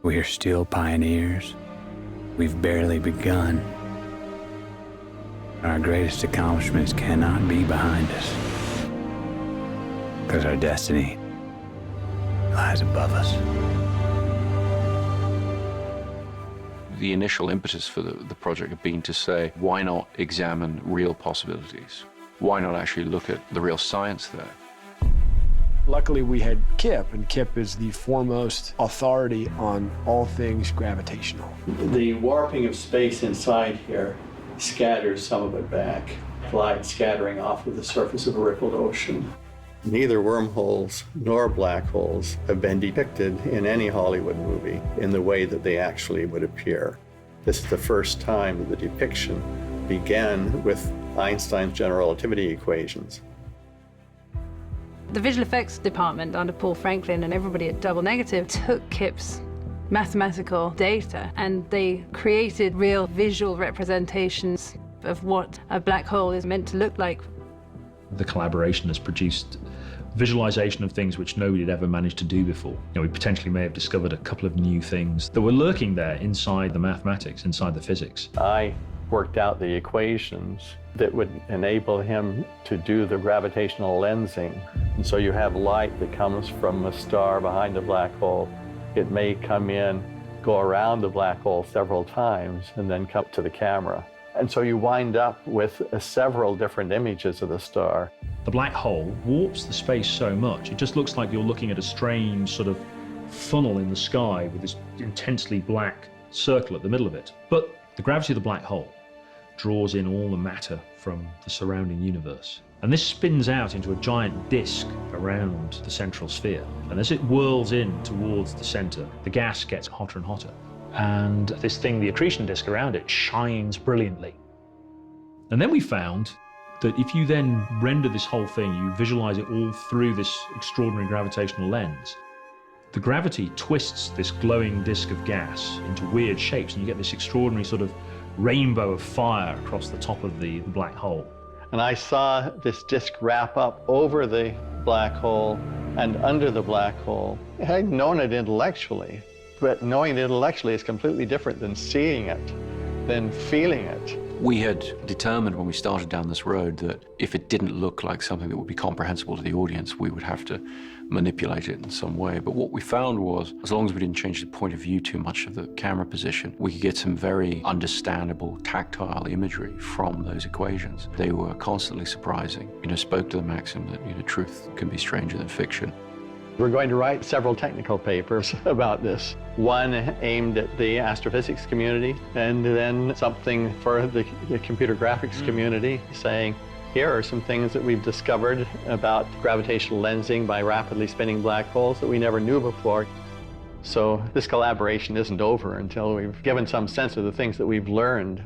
We are still pioneers. We've barely begun. Our greatest accomplishments cannot be behind us, because our destiny lies above us. The initial impetus for the project had been to say, why not examine real possibilities? Why not actually look at the real science there? Luckily, we had Kip, and Kip is the foremost authority on all things gravitational. The warping of space inside here scatters some of it back, light scattering off of the surface of a rippled ocean. Neither wormholes nor black holes have been depicted in any Hollywood movie in the way that they actually would appear. This is the first time that the depiction began with Einstein's general relativity equations. The visual effects department under Paul Franklin and everybody at Double Negative took Kip's mathematical data and they created real visual representations of what a black hole is meant to look like. The collaboration has produced visualization of things which nobody had ever managed to do before. We potentially may have discovered a couple of new things that were lurking there inside the mathematics, inside the physics. I worked out the equations that would enable him to do the gravitational lensing. And so you have light that comes from a star behind a black hole. It may come in, go around the black hole several times, and then come to the camera. And so you wind up with several different images of the star. The black hole warps the space so much, it just looks like you're looking at a strange sort of funnel in the sky with this intensely black circle at the middle of it. But the gravity of the black hole draws in all the matter from the surrounding universe. And this spins out into a giant disk around the central sphere. And as it whirls in towards the center, the gas gets hotter and hotter. And this thing, the accretion disk around it, shines brilliantly. And then we found that if you then render this whole thing, you visualize it all through this extraordinary gravitational lens, the gravity twists this glowing disk of gas into weird shapes, and you get this extraordinary sort of rainbow of fire across the top of the black hole. And I saw this disk wrap up over the black hole and under the black hole. I'd known it intellectually, but knowing it intellectually is completely different than seeing it, than feeling it. We had determined when we started down this road that if it didn't look like something that would be comprehensible to the audience, we would have to manipulate it in some way. But what we found was, as long as we didn't change the point of view too much of the camera position, we could get some very understandable, tactile imagery from those equations. They were constantly surprising. Spoke to the maxim that, truth can be stranger than fiction. We're going to write several technical papers about this. One aimed at the astrophysics community, and then something for the computer graphics community, saying, here are some things that we've discovered about gravitational lensing by rapidly spinning black holes that we never knew before. So this collaboration isn't over until we've given some sense of the things that we've learned